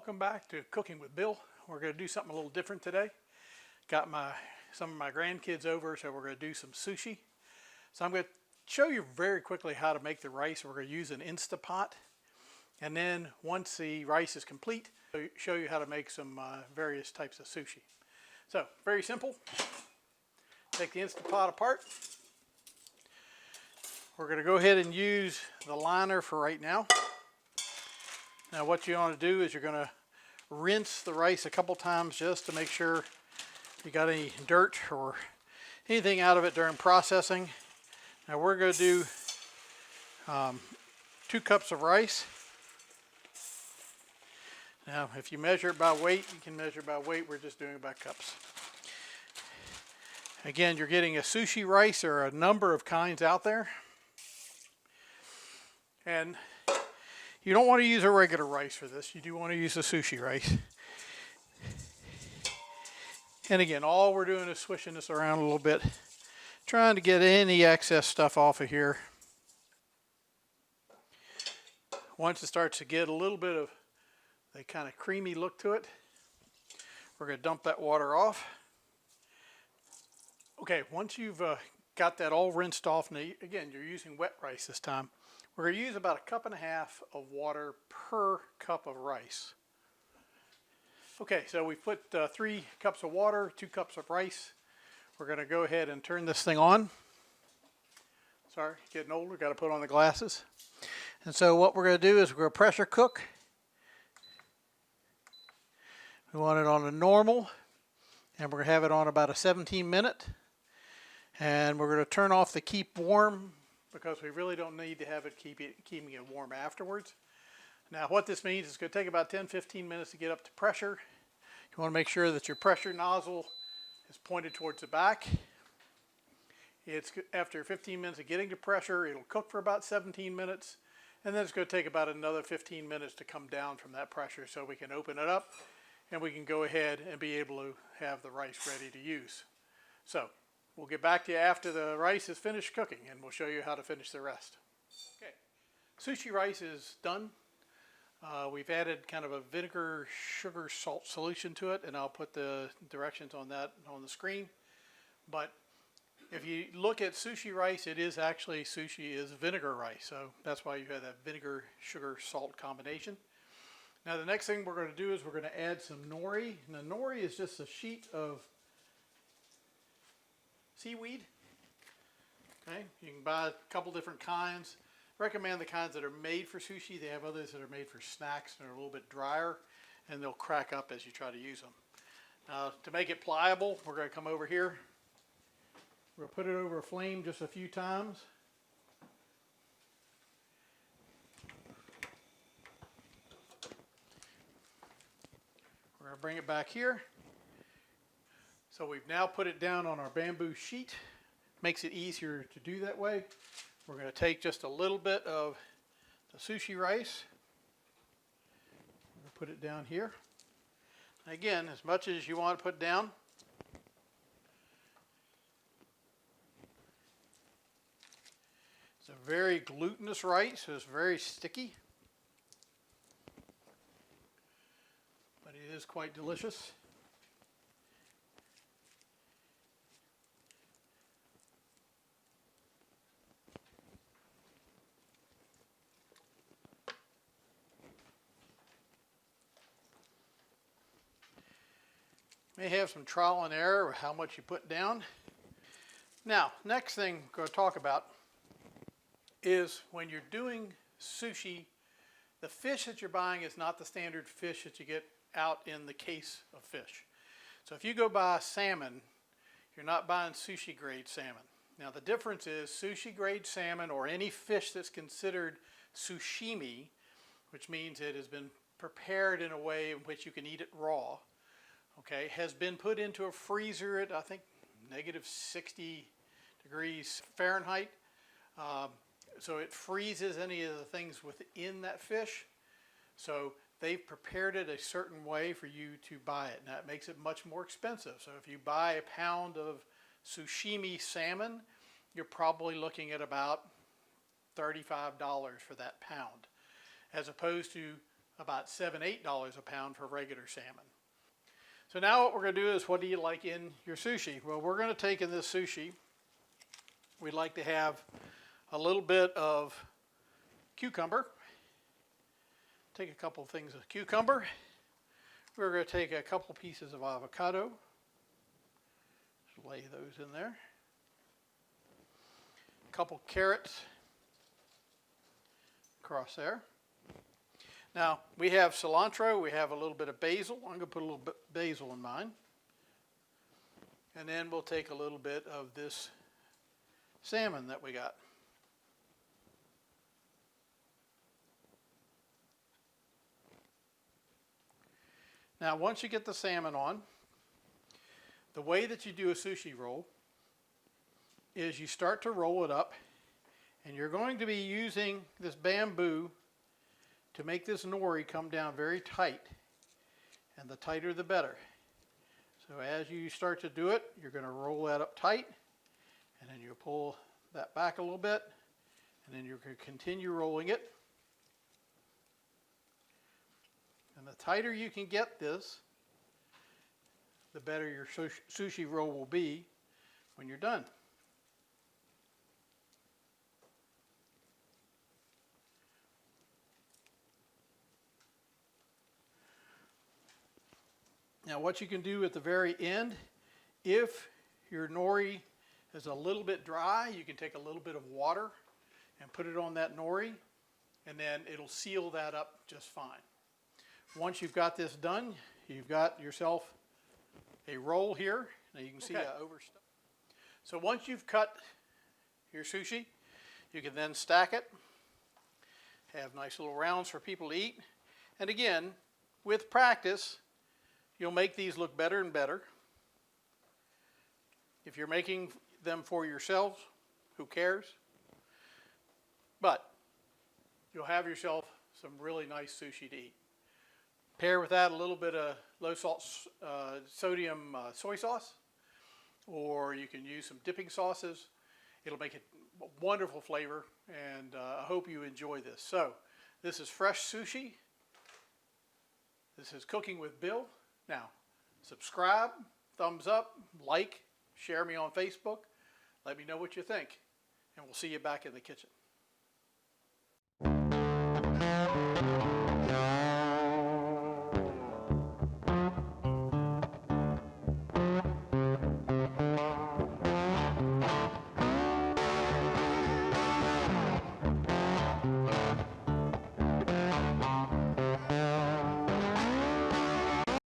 Welcome back to Cooking with Bill. We're going to do something a little different today. Got some of my grandkids over, so we're going to do some sushi. So I'm going to show you very quickly how to make the rice. We're going to use an InstaPot. And then once the rice is complete, I'll show you how to make some various types of sushi. So very simple. Take the InstaPot apart. We're going to go ahead and use the liner for right now. Now what you want to do is you're going to rinse the rice a couple times just to make sure you got any dirt or anything out of it during processing. Now we're going to do 2 cups of rice. Now if you measure it by weight, you can measure it by weight. We're just doing it by cups. Again, you're getting a sushi rice. There are a number of kinds out there. And you don't want to use a regular rice for this. You do want to use a sushi rice. And again, all we're doing is swishing this around a little bit, trying to get any excess stuff off of here. Once it starts to get a little bit of a kind of creamy look to it, we're going to dump that water off. Okay, once you've got that all rinsed off, and again, you're using wet rice this time, we're going to use about 1.5 cups of water per cup of rice. Okay, so we put 3 cups of water, 2 cups of rice. We're going to go ahead and turn this thing on. Sorry, getting older, got to put on the glasses. And so what we're going to do is we're going to pressure cook. We want it on a normal, and we're going to have it on about a 17-minute. And we're going to turn off the keep warm, because we really don't need to have it keeping it warm afterwards. Now what this means is it's going to take about 10-15 minutes to get up to pressure. You want to make sure that your pressure nozzle is pointed towards the back. After 15 minutes of getting to pressure, it'll cook for about 17 minutes, and then it's going to take about another 15 minutes to come down from that pressure, so we can open it up and we can go ahead and be able to have the rice ready to use. So we'll get back to you after the rice is finished cooking, and we'll show you how to finish the rest. Okay, sushi rice is done. We've added kind of a vinegar, sugar, salt solution to it, and I'll put the directions on that on the screen. But if you look at sushi rice, it is actually, sushi is vinegar rice, so that's why you have that vinegar, sugar, salt combination. Now the next thing we're going to do is we're going to add some nori. Now nori is just a sheet of seaweed. Okay, you can buy a couple different kinds. Recommend the kinds that are made for sushi. They have others that are made for snacks and are a little bit drier, and they'll crack up as you try to use them. Now to make it pliable, we're going to come over here. We're going to put it over a flame just a few times. We're going to bring it back here. So we've now put it down on our bamboo sheet. Makes it easier to do that way. We're going to take just a little bit of the sushi rice. We're going to put it down here. Again, as much as you want to put down. It's a very glutinous rice, so it's very sticky. But it is quite delicious. May have some trial and error with how much you put down. Now, next thing we're going to talk about is when you're doing sushi, the fish that you're buying is not the standard fish that you get out in the case of fish. So if you go buy salmon, you're not buying sushi grade salmon. Now the difference is sushi grade salmon, or any fish that's considered sushimi, which means it has been prepared in a way in which you can eat it raw, okay, has been put into a freezer at, I think, -60 degrees Fahrenheit. So it freezes any of the things within that fish. So they've prepared it a certain way for you to buy it. Now it makes it much more expensive. So if you buy a pound of sushimi salmon, you're probably looking at about $35 for that pound, as opposed to about $7, $8 a pound for regular salmon. So now what we're going to do is, what do you like in your sushi? Well, we're going to take in this sushi, we'd like to have a little bit of cucumber. Take a couple of things of cucumber. We're going to take a couple pieces of avocado. Just lay those in there. A couple carrots across there. Now, we have cilantro, we have a little bit of basil. I'm going to put a little bit of basil in mine. And then we'll take a little bit of this salmon that we got. Now, once you get the salmon on, the way that you do a sushi roll is you start to roll it up, and you're going to be using this bamboo to make this nori come down very tight, and the tighter the better. So as you start to do it, you're going to roll that up tight, and then you pull that back a little bit, and then you're going to continue rolling it. And the tighter you can get this, the better your sushi roll will be when you're done. Now, what you can do at the very end, if your nori is a little bit dry, you can take a little bit of water and put it on that nori, and then it'll seal that up just fine. Once you've got this done, you've got yourself a roll here. Now you can see overstuffed. So once you've cut your sushi, you can then stack it, have nice little rounds for people to eat. And again, with practice, you'll make these look better and better. If you're making them for yourselves, who cares? But you'll have yourself some really nice sushi to eat. Pair with that a little bit of low salt sodium soy sauce, or you can use some dipping sauces. It'll make it a wonderful flavor, and I hope you enjoy this. So this is fresh sushi. This is Cooking with Bill. Now, subscribe, thumbs up, like, share me on Facebook. Let me know what you think, and we'll see you back in the kitchen.